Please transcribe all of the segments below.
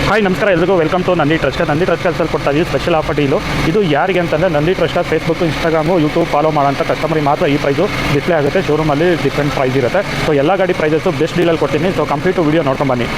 Hi ನಮಸ್ಕಾರ ಎಲ್ಲರಿಗೂ welcome to Nandi trust ಅಲ್ಲಿ ಕೊಡ್ತಾ ಇದ್ದೀವಿ ಸ್ಪೆಷಲ್ ಆಫರ್ ಡೀಲು. ಇದು ಯಾರಿಗೆ ಅಂತಂದರೆ Nandi trust Facebook Instagram YouTube follow ಮಾಡೋಂಥ ಕಸ್ಟಮರಿಗೆ ಮಾತ್ರ ಈ ಪ್ರೈಸು ಡಿಸ್ಪ್ಲೇ ಆಗುತ್ತೆ. ಶೋರೂಮಲ್ಲಿ ಡಿಫ್ರೆಂಟ್ ಪ್ರೈಸ್ ಇರುತ್ತೆ. ಸೊ ಎಲ್ಲ ಗಾಡಿ ಪ್ರೈಸಸ್ಸು ಬೆಸ್ಟ್ ಡೀಲಲ್ಲಿ ಕೊಡ್ತೀನಿ. ಸೊ ಕಂಪ್ಲೀಟ್ ವಿಡಿಯೋ ನೋಡ್ಕೊಂಡು ಬನ್ನಿ.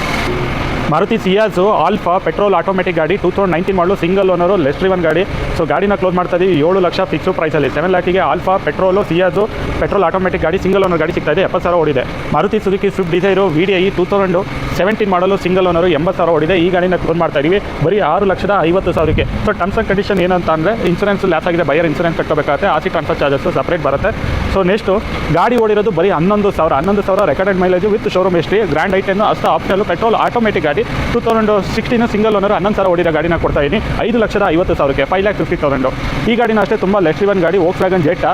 Maruti Ciaz alpha petrol automatic ಗಾಡಿ 2019 model single owner less driven ಗಾಡಿ. ಸೊ ಗಾಡಿನ ಕ್ಲೋಸ್ ಮಾಡ್ತಾ ಇದ್ದೀವಿ 7 ಲಕ್ಷ ಫಿಕ್ಸು ಪ್ರೈಸಲ್ಲಿ. 7 ಲ್ಯಾಕಿಗೆ alpha petrol Ciaz petrol automatic ಗಾಡಿ ಸಿಂಗಲ್ ಓನರ್ ಗಾಡಿ ಸಿಗ್ತಾ ಇದೆ. 70,000 ಓಡಿದೆ. Maruti Suzuki Swift Dzire VDI 2017 ಮಾಡಲು ಸಿಂಗಲ್ ಓನರು 80,000 ಓಡಿದೆ. ಈ ಗಾಡಿನ ಕ್ಲೋಸ್ ಮಾಡ್ತಾ ಇದ್ದೀವಿ ಬರೀ 6,50,000ಕ್ಕೆ. ಸೊ ಟರ್ಮ್ಸ್ ಆ್ಯಂಡ್ ಕಂಡೀಷನ್ ಏನಂತ ಅಂದರೆ ಇನ್ಸೂರೆನ್ಸ್ ಲ್ಯಾಪ್ ಆಗಿದೆ, ಬೈಯರ್ ಇನ್ಸೂರೆನ್ಸ್ ಕಟ್ಟಬೇಕಾಗುತ್ತೆ, ಆಸಿ ಟ್ರಾನ್ಸ್ಫರ್ ಚಾರ್ಜಸ್ಸು ಸಪ್ರೇಟ್ ಬರುತ್ತೆ. ಸೊ ನೆಕ್ಸ್ಟು ಗಾಡಿ ಓಡಿರೋದು ಬರೀ 11,000 recorded mileage with showroom history. Grand i ten ಅಷ್ಟು ಆಪ್ಷನಲ್ಲು ಪೆಟ್ರೋಲ್ ಆಟೋಮೆಟಿಕ್ ಗಾಡಿ 2016 ಸಿಂಗಲ್ ಓನರ್ 11,000 ಓಡಿರೋ ಗಾಡಿನ ಕೊಡ್ತಾ ಇದ್ದೀನಿ 5,50,000ಕ್ಕೆ 5,50,000. ಈ ಗಾಡಿನ ಅಷ್ಟೇ ತುಂಬ ಲೆಸ್ ಡ್ರಿವನ್ ಗಾಡಿ. Volkswagen Jetta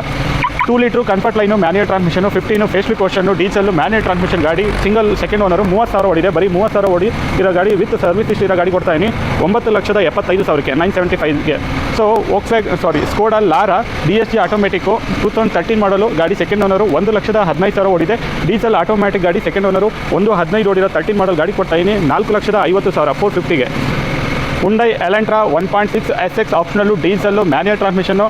2 litre comfort line manual transmission 15 facelift version diesel manual transmission ಗಾಡಿ ಸಿಂಗಲ್ ಸೆಕೆಂಡ್ ಓನರು 30,000 ಓಡಿದೆ. ಬರೀ 30,000 ಓಡಿ ಇರೋ ಗಾಡಿ ವಿತ್ ಸರ್ವಿಸ್ ಇಷ್ಟು ಇರೋ ಗಾಡಿ ಕೊಡ್ತಾ ಇದ್ದೀನಿ 9,75,000ಕ್ಕೆ 975ಗೆ. So Skoda Laura DSG automatic 2013 model ಗಾಡಿ ಸೆಕೆಂಡ್ ಓನರು 1,15,000 ಓಡಿದೆ. ಡೀಸೆಲ್ ಆಟೋಮೆಟಿಕ್ ಗಾಡಿ ಸೆಕೆಂಡ್ ಓನರು 1,15 ಓಡಿರೋ 13 ಮಾಡಲ್ ಗಾಡಿ ಕೊಡ್ತಾ ಇದ್ದೀನಿ 4,50,000 450ಗೆ. Hyundai Elantra 1.6 SX optional diesel manual transmission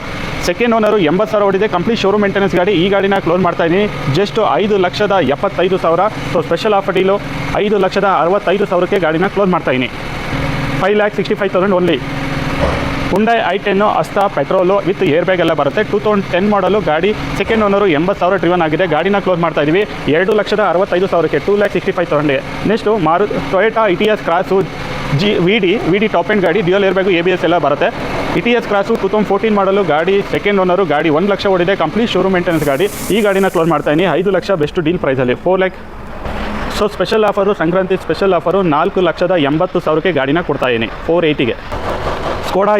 second owner 80,000 ಓಡಿದೆ. ಕಂಪ್ಲೀಟ್ ಶೋರೂಮ್ ಮೇಂಟೆನೆನ್ಸ್ ಗಾಡಿ. ಈ ಗಾಡಿನ ಕ್ಲೋಸ್ ಮಾಡ್ತಾ ಇದ್ದೀನಿ just 5,75,000. So special offer deal 5,65,000ಕ್ಕೆ ಗಾಡಿನ ಕ್ಲೋಸ್ ಮಾಡ್ತಾ ಇದ್ದೀನಿ 5,65,000 only. Hyundai i10 Asta petrol with air bag ಎಲ್ಲ ಬರುತ್ತೆ. 2010 ಮಾಡಲು ಗಾಡಿ ಸೆಕೆಂಡ್ ಓನರು 80,000 ಡ್ರಿವನ್ ಆಗಿದೆ. ಗಾಡಿನ ಕ್ಲೋಸ್ ಮಾಡ್ತಾ ಇದ್ದೀವಿ 2,65,000ಕ್ಕೆ 2,65,000ಗೆ. Next Toyota Etios cross VD top end ಗಾಡಿ, ಡ್ಯುಯಲ್ ಏರ್ ಬ್ಯಾಗು ABS ಎಲ್ಲ ಬರುತ್ತೆ. ಇಟಿಎಸ್ ಕ್ರಾಸು 2014 ಮಾಡಲು ಗಾಡಿ ಸೆಕೆಂಡ್ ಓನರು ಗಾಡಿ 1 ಲಕ್ಷ ಓಡಿದೆ. ಕಂಪ್ಲೀಟ್ ಶೋರೂಮ್ ಮೇಂಟೆನೆನ್ಸ್ ಗಾಡಿ. ಈ ಗಾಡಿನ ಕ್ಲೋಸ್ ಮಾಡ್ತಾ ಇದ್ದೀನಿ 5 ಲಕ್ಷ ಬೆಸ್ಟ್ ಡೀಲ್ ಪ್ರೈಸಲ್ಲಿ 4 lakh. So special offer Sankranti special offer 4,80,000ಕ್ಕೆ ಗಾಡಿನ ಕೊಡ್ತಾ ಇದ್ದೀನಿ 480ಗೆ. Skoda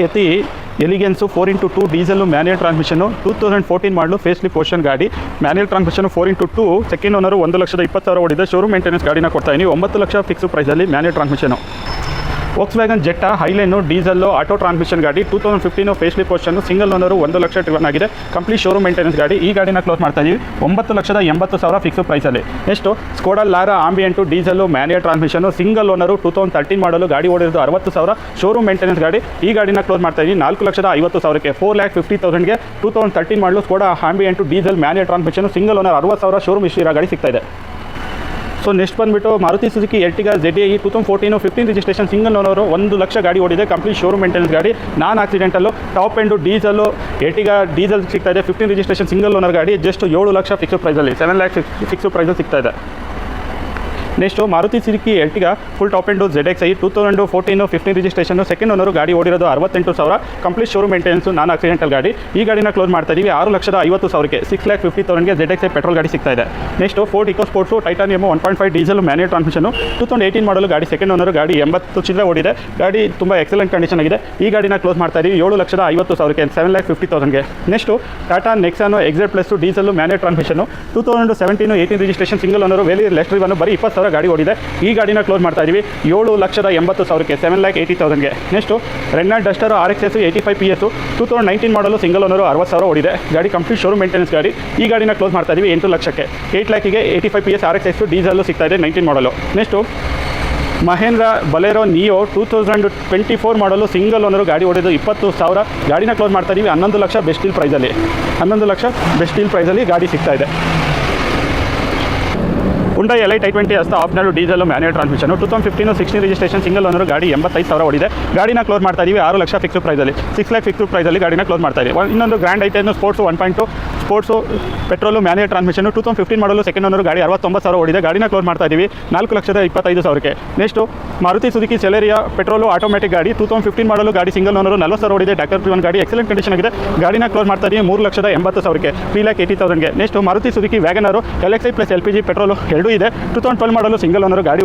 elegance 4x2 diesel manual transmission 2014 model facelift version ಗಾಡಿ manual transmission 4x2 second owner 1,20,000 ಓಡಿದೆ. ಶೋರೂಮ್ ಮೇಂಟೆನೆನ್ಸ್ ಗಾಡಿನ ಕೊಡ್ತಾ ಇದ್ದೀನಿ 9 ಲಕ್ಷ ಫಿಕ್ಸು ಪ್ರೈಸಲ್ಲಿ manual transmission. Volkswagen Jetta highline diesel auto transmission ಗಾಡಿ 2015 facelift version single owner 1 lakh driven ಆಗಿದೆ. ಕಂಪ್ಲೀಟ್ ಶೋರೂಮ್ ಮೇಂಟೆನೆನ್ಸ್ ಗಾಡಿ. ಈ ಗಾಡಿನ ಕ್ಲೋಸ್ ಮಾಡ್ತಾ ಇದ್ದೀವಿ 9,80,000 ಫಿಕ್ಸು ಪ್ರೈಸಲ್ಲಿ. Next Skoda Laura Ambiente diesel manual transmission single owner 2013 model ಗಾಡಿ ಓಡಿರೋದು 60,000 ಶೋರೂಮ್ ಮೇಂಟೆನೆನ್ಸ್ ಗಾಡಿ. ಈ ಗಾಡಿನ ಕ್ಲೋಸ್ ಮಾಡ್ತಾ ಇದ್ದೀನಿ 4,50,000ಕ್ಕೆ 4,50,000ಗೆ. 2013 model Skoda Ambiente diesel manual transmission single owner 60,000 showroom ಇಷ್ಟು ಇರೋ ಗಾಡಿ ಸಿಗ್ತಾ ಇದೆ. ಸೊ ನೆಕ್ಸ್ಟ್ ಬಂದುಬಿಟ್ಟು Maruti Suzuki Ertiga ZDI 2014 15 registration single owner 1 lakh ಗಾಡಿ ಓಡಿದೆ. ಕಂಪ್ಲೀಟ್ ಶೋರೂಮ್ ಮೇಂಟೆನೆನ್ಸ್ ಗಾಡಿ. Non accidental top end diesel Ertiga diesel ಸಿಗ್ತಾ ಇದೆ. 15 ರಿಜಿಸ್ಟ್ರೇಷನ್ ಸಿಂಗಲ್ ಓನರ್ ಗಾಡಿ ಜಸ್ಟ್ 7 ಲಕ್ಷ ಫಿಕ್ಸು ಪ್ರೈಸಲ್ಲಿ 7 ಲ್ಯಾಕ್ ಫಿಕ್ಸು ಪ್ರೈಸಲ್ಲಿ ಸಿಗ್ತಾ ಇದೆ. Next Maruti Suzuki Ertiga full top end ZXi 2014 15 registration second owner ಗಾಡಿ ಓಡಿರೋದು 68,000 ಕಂಪ್ಲೀಟ್ ಶೋರೂಮ್ ಮೇಂಟೆನೆನ್ಸು ನಾನ್ ಆಕ್ಸಿಡೆಂಟಲ್ ಗಾಡಿ. ಈ ಗಾಡಿನ ಕ್ಲೋಸ್ ಮಾಡ್ತಾ ಇದ್ದೀವಿ 6,50,000ಕ್ಕೆ 6,50,000ಗೆ ZXi ಪೆಟ್ರೋಲ್ ಗಾಡಿ ಸಿಗ್ತಾ ಇದೆ. Next Ford Eco sports titanium 1.5 diesel manual transmission 2018 model ಗಾಡಿ ಸೆಕೆಂಡ್ ಓನರು ಗಾಡಿ 80 ಚಿಲ್ಲರೆ ಓಡಿದೆ. ಗಾಡಿ ತುಂಬ ಎಕ್ಸಲೆಂಟ್ ಕಂಡೀಷನ್ ಆಗಿದೆ. ಈ ಗಾಡಿನ ಕ್ಲೋಸ್ ಮಾಡ್ತಾ ಇದ್ದೀವಿ 7,50,000ಕ್ಕೆ 7,50,000ಗೆ. Next Tata Nexon XZ plus diesel manual transmission 2017 18 registration single owner very less driven ಬರೀ 20,000 ಗಾಡಿ ಓಡಿದೆ. ಈ ಗಾಡಿನ ಕ್ಲೋಸ್ ಮಾಡ್ತಾ ಇದ್ದೀವಿ 7,80,000ಕ್ಕೆ 7,80,000ಗೆ. Next Renault Duster RXS 85 PS 2019 model single owner 60,000 ಓಡಿದೆ. ಗಾಡಿ ಕಂಪ್ಲೀಟ್ ಶೋರೂಮ್ ಮೇಂಟೆನೆನ್ಸ್ ಗಾಡಿ. ಈ ಗಾಡಿನ ಕ್ಲೋಸ್ ಮಾಡ್ತಾ ಇದ್ದೀವಿ 8 ಲಕ್ಷಕ್ಕೆ 8 ಲ್ಯಾಕಿಗೆ 85 PS RXS ಡೀಸೆಲ್ಲು ಸಿಗ್ತಾ ಇದೆ 19 ಮಾಡಲು. ನೆಕ್ಸ್ಟು ಮಹೇಂದ್ರ ಬಲೆರೋ ನಿಯೋ 2024 ಮಾಡಲು ಸಿಂಗಲ್ ಓನರು ಗಾಡಿ ಓಡಿದ್ದು 20,000 ಗಾಡಿನ ಕ್ಲೋಸ್ ಮಾಡ್ತಾ ಇದ್ದೀವಿ 11 ಲಕ್ಷ ಬೆಸ್ಟ್ ಡೀಲ್ ಪ್ರೈಸಲ್ಲಿ 11 ಲಕ್ಷ ಬೆಸ್ಟ್ ಡೀಲ್ ಪ್ರೈಸಲ್ಲಿ ಗಾಡಿ ಸಿಗ್ತಾ ಇದೆ. Hyundai Li i20 Asta optional diesel manual transmission 2015 16 registration single owner ಗಾಡಿ 85,000 ಓಡಿದೆ. ಗಾಡಿನ ಕ್ಲೋಸ್ ಮಾಡ್ತಾ ಇದ್ದೀವಿ 6 ಲಕ್ಷ ಫಿಕ್ಸು ಪ್ರೈಸಲ್ಲಿ 6 ಲ್ಯಾಕ್ ಫಿಕ್ಸು ಪ್ರೈಸಲ್ಲಿ ಗಾಡಿನ ಕ್ಲೋಸ್ ಮಾಡ್ತಾ ಇದ್ದೀವಿ. ಇನ್ನೊಂದು grand i ten sports 1.2 sports petrol manual transmission 2015 model second owner ಗಾಡಿ 69,000 ಓಡಿದೆ. ಗಾಡಿನ ಕ್ಲೋಸ್ ಮಾಡ್ತಾ ಇದ್ದೀವಿ 4,25,000ಕ್ಕೆ. Next Maruti Suzuki Celerio petrol automatic ಗಾಡಿ 2015 ಮಾಡಲು ಗಾಡಿ ಸಿಂಗಲ್ ಓನರು 40,000 ಓಡಿದೆ. ಟ್ಯಾಕ್ಟರ್ ಡ್ರಿವನ್ ಗಾಡಿ ಎಕ್ಸಲೆಂಟ್ ಕಂಡೀಷನ್ ಆಗಿದೆ. ಗಾಡಿನ ಕ್ಲೋಸ್ ಮಾಡ್ತಾ ಇದ್ದೀವಿ 3,80,000ಕ್ಕೆ 3,80,000ಗೆ. Next Maruti Suzuki WagonR LXi plus LPG petrol ಎರಡೂ ಇದೆ. 2012 ಮಾಡಲು ಸಿಂಗಲ್ ಓನರು ಗಾಡಿ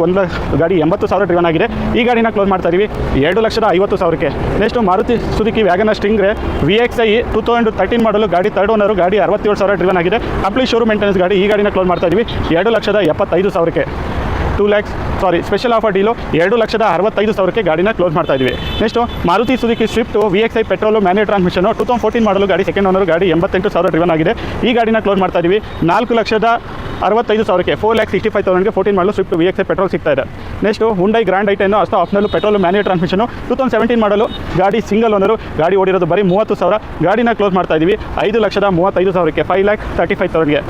80,000 ಡ್ರಿವನ್ ಆಗಿದೆ. ಈ ಗಾಡಿನ ಕ್ಲೋಸ್ ಮಾಡ್ತಾ ಇದ್ದೀವಿ 2,50,000ಕ್ಕೆ. Next Maruti Suzuki WagonR Stingray VXi 2013 model ಗಾಡಿ ಥರ್ಡ್ ಓನರು ಗಾಡಿ 67,000 ಡ್ರಿವನ್ ಆಗಿದೆ. ಕಂಪ್ಲೀಟ್ ಶೋರೂಮ್ ಮೇಂಟೆನೆನ್ಸ್ ಗಾಡಿ. ಈ ಗಾಡಿನ ಕ್ಲೋಸ್ ಮಾಡ್ತಾ ಇದ್ದೀವಿ 2,75,000ಕ್ಕೆ ಸ್ಪೆಷಲ್ ಆಫರ್ ಡೀಲು 2,65,000ಕ್ಕೆ ಗಾಡಿನ ಕ್ಲೋಸ್ ಮಾಡ್ತಾ ಇದ್ದೀವಿ. Next Maruti Suzuki Swift VXi petrol manual transmission 2014 ಮಾಡಲು ಗಾಡಿ ಸೆಕೆಂಡ್ ಓನರು ಗಾಡಿ 88,000 ಡ್ರಿವನ್ ಆಗಿದೆ. ಈ ಗಾಡಿನ ಕ್ಲೋಸ್ ಮಾಡ್ತಾ ಇದ್ದೀವಿ 4,00,000 65,000ಕ್ಕೆ 4,65,000ಗೆ 14 ಮಾಡಲು ಸ್ವಿಫ್ಟ್ VXI ಪೆಟ್ರೋಲ್ ಸಿಗ್ತಾ ಇದೆ. ನೆಕ್ಸ್ಟು ಹುಂಡೈ ಗ್ರ್ಯಾಂಡ್ ಐಟನ್ನು ಅಷ್ಟು ಆಪ್ಷನಲ್ಲು ಪೆಟ್ರೋಲ್ ಮ್ಯಾನ್ಯುಯಲ್ ಟ್ರಾನ್ಸ್ಮಿಷನು 2017 ಮಾಡಲು ಗಾಡಿ ಸಿಂಗಲ್ ಓನರು, ಗಾಡಿ ಓಡಿರೋದು ಬರೀ 30,000. ಗಾಡಿನ ಕ್ಲೋಸ್ ಮಾಡ್ತಾ ಇದ್ದೀವಿ 5,35,000ಕ್ಕೆ 5,35,000ಗೆ.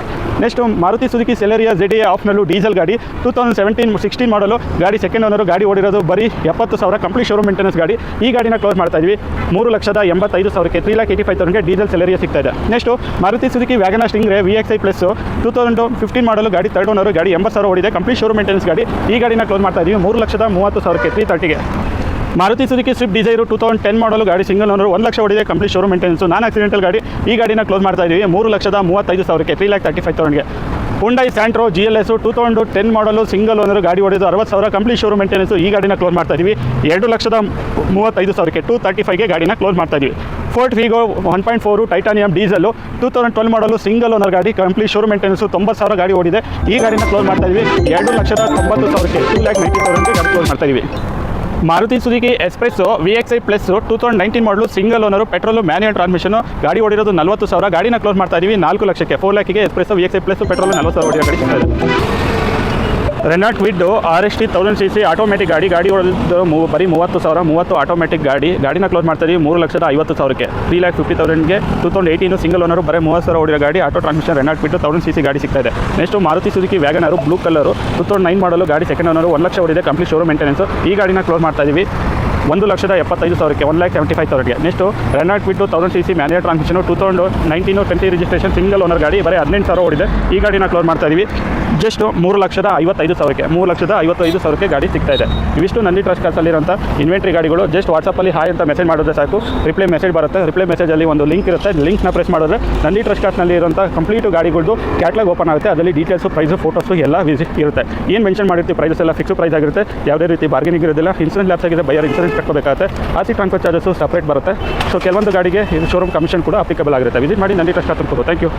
Next Maruti Suzuki Celerio ZA optional diesel ಗಾಡಿ 2017-16 ಮಾಡಲು, ಗಾಡಿ ಸೆಕೆಂಡ್ ಓನರು, ಗಾಡಿ ಓಡಿರೋದು ಬರೀ 70,000, ಕಂಪ್ಲೀಟ್ ಶೋರೂಮ್ ಮೇಂಟೆನೆನ್ಸ್ ಗಾಡಿ. ಈ ಗಾಡಿನ ಕ್ಲೋಸ್ ಮಾಡ್ತಾ ಇದ್ದೀವಿ 3,85,000ಕ್ಕೆ 3,85,000ಗೆ ಡೀಸೆಲ್ ಸೆಲೆರಿಯಾ ಸಿಗ್ತಾ ಇದೆ. Next Maruti Suzuki Wagon R Stingray VXI plus 2015 model, ಗಾಡಿ ಥರ್ಡ್ ಓನರು, ಗಾಡಿ 80,000 ಓಡಿದೆ, ಕಂಪ್ಲೀಟ್ ಶೋರೂಮ್ ಮೇಂಟೆನೆನ್ಸ್ ಗಾಡಿ. ಈ ಗಾಡಿನ ಕ್ಲೋಸ್ ಮಾಡ್ತಾ ಇದ್ದೀವಿ 3,30,000ಕ್ಕೆ 330ಗೆ. ಮಾರುತಿ ಸುಜುಕಿ ಸ್ವಿಫ್ಟ್ ಡಿಸೈರು 2010 ಮಾಡಲು, ಗಾಡಿ ಸಿಂಗಲ್ ಓನರು, 1 ಲಕ್ಷ ಓಡಿದೆ, ಕಂಪ್ಲೀಟ್ ಶೋರೂಮ್ ಮೇಂಟೆನೆನ್ಸು, ನಾನ್ ಆಕ್ಸಿಡೆಂಟಲ್ ಗಾಡಿ. ಈ ಗಾಡಿನ ಕ್ಲೋಸ್ ಮಾಡ್ತಾ ಇದ್ದೀವಿ 3,35,000ಕ್ಕೆ 3,35,000ಗೆ. ಹುಂಡೈ ಸ್ಯಾಂಟ್ರೋ GLS 2010 ಮಾಡಲು, ಸಿಂಗಲ್ ಓನರು, ಗಾಡಿ ಓಡಿದ್ದು 60,000, ಕಂಪ್ಲೀಟ್ ಶೋರೂಮ್ ಮೇಂಟೆನೆನ್ಸು. ಈ ಗಾಡಿನ ಕ್ಲೋಸ್ ಮಾಡ್ತಾ ಇದ್ದೀವಿ 2,35,000ಕ್ಕೆ 235ಗೆ ಗಾಡಿನ ಕ್ಲೋಸ್ ಮಾಡ್ತಾ ಇದ್ದೀವಿ. ಫೋರ್ಟ್ ಫಿಗೋ 1.4 ಟೈಟಾನಿಯಂ ಡೀಸೆಲ್ಲು 2012 ಮಾಡಲು, ಸಿಂಗಲ್ ಓನರ್ ಗಾಡಿ, ಕಂಪ್ಲೀಟ್ ಶೋರೂಮ್ ಮೇಂಟೆನೆನ್ಸು, 90,000 ಗಾಡಿ ಓಡಿದೆ. ಈ ಗಾಡಿನ ಕ್ಲೋಸ್ ಮಾಡ್ತಾ ಇದ್ದೀವಿ 2,90,000ಕ್ಕೆ 2,90,000ಗೆ ಗಾಡಿ ಕ್ಲೋಸ್ ಮಾಡ್ತಾ ಇದ್ದೀವಿ. Maruti Suzuki express VXI plus 2019 model, single owner, petrol manual transmission, ಗಾಡಿ ಓಡಿರೋದು 40,000. ಗಾಡಿನ ಕ್ಲೋಸ್ ಮಾಡ್ತಾ ಇದ್ದೀವಿ 4 ಲಕ್ಷಕ್ಕೆ 4 ಲ್ಯಾಕಿಗೆ ಎಕ್ಸ್ಪ್ರೆಸ್ಸು VXI ಪ್ಲಸ್ ಪೆಟ್ರೋಲು 40,000 ಓಡಿರೋ ಗಾಡಿ ಸಿಗ್ತದೆ. Renault Kwid RST 1000cc automatic ಗಾಡಿ, ಗಾಡಿ ಓಡಿದ್ದು ಬರೀ 30,000, 30 ಆಟೋಮೆಟಿಕ್ ಗಾಡಿ. ಗಾಡಿನ ಕ್ಲೋಸ್ ಮಾಡ್ತಾ ಇದ್ದೀವಿ 3,50,000ಕ್ಕೆ 3,50,000ಗೆ. 2018 ಸಿಂಗಲ್ ಓನರು, ಬರೀ 30,000 ಓಡಿರೋ ಗಾಡಿ, auto transmission Renault Kwid 1000cc ಗಾಡಿ ಸಿಗ್ತಾ ಇದೆ. Next Maruti Suzuki WagonR blue colour 2009 model, ಗಾಡಿ ಸೆಕೆಂಡ್ ಓನರು, 1 ಲಕ್ಷ ಓಡಿದೆ, ಕಂಪ್ಲೀಟ್ ಶೋರೂಮ್ ಮೇಂಟೆನೆನ್ಸು. ಈ ಗಾಡಿನ ಕ್ಲೋಸ್ ಮಾಡ್ತಾ ಇದ್ದೀವಿ 1,75,000ಕ್ಕೆ 1,75,000ಗೆ. Next Renault Kwid 1000cc manual transmission 2019 20 registration, single owner ಗಾಡಿ, ಬರೀ 18,000 ಓಡಿದೆ. ಈ ಗಾಡಿನ ಕ್ಲೋಸ್ ಮಾಡ್ತಾ ಇದ್ದೀವಿ ಜಸ್ಟ್ 3,55,000ಕ್ಕೆ 3,55,000ಕ್ಕೆ ಗಾಡಿ ಸಿಗ್ತಾ ಇದೆ. ಇವಿಷ್ಟು ನಂದಿ ಟ್ರಸ್ಟ್ ಕಾರ್ಸಲ್ಲಿರೋಂಥ ಇನ್ವೆಂಟ್ರಿ ಗಾಡಿಗಳು. ಜಸ್ಟ್ ವಾಟ್ಸಪ್ಪಲ್ಲಿ ಹಾಯ್ ಅಂತ ಮೆಸೇಜ್ ಮಾಡಿದ್ರೆ ಸಾಕು, ರಿಪ್ಲೈ ಮೆಸೇಜ್ ಬರುತ್ತೆ. ರಿಪ್ಲೈ ಮೆಸೇಜಲ್ಲಿ ಒಂದು ಲಿಂಕ್ ಇರುತ್ತೆ, ಲಿಂಕ್ನ ಪ್ರೆಸ್ ಮಾಡಿದ್ರೆ ನಂದಿ ಟ್ರಸ್ಟ್ ಕಾರ್ಸ್ನಲ್ಲಿ ಇರೋಂಥ ಕಂಪ್ಲೀಟು ಗಾಡಿಗಳದ್ದು ಕ್ಯಾಟ್ಲಾಗ್ ಓಪನ್ ಆಗುತ್ತೆ. ಅದರಲ್ಲಿ ಡೀಟೇಲ್ಸು, ಪ್ರೈಸು, ಫೋಟೋಸು ಎಲ್ಲ ವಿಸಿಟ್ ಇರುತ್ತೆ. ಏನು ಮೆನ್ಷನ್ ಮಾಡಿರ್ತೀವಿ ಪ್ರೈಸಸ್ ಎಲ್ಲ ಫಿಕ್ಸ್ ಪ್ರೈಸ್ ಆಗಿರುತ್ತೆ, ಯಾವುದೇ ರೀತಿ ಬಾರ್ಗೇನಿಂಗ್ ಇರೋದಿಲ್ಲ. ಇನ್ಸೂರೆನ್ಸ್ ಲ್ಯಾಪ್ಸ್ ಆಗಿದೆ, ಬೈಯರ್ ಇನ್ಸೂರೆನ್ಸ್ ಕಟ್ಕೋಬೇಕಾಗುತ್ತೆ. ಆರ್ಸಿ ಟ್ರಾನ್ಸ್ಫರ್ ಚಾರ್ಜಸ್ಸು ಸಪ್ರೇಟ್ ಬರುತ್ತೆ. ಸೊ ಕೆಲವೊಂದು ಗಾಡಿಗೆ ಇದು ಶೋರೂಮ್ ಕಮಿಷನ್ ಕೂಡ ಅಪ್ಲಿಕಬಲ್ ಆಗಿರುತ್ತೆ. ವಿಸಿಟ್ ಮಾಡಿ Nandi trust cars. Thank you.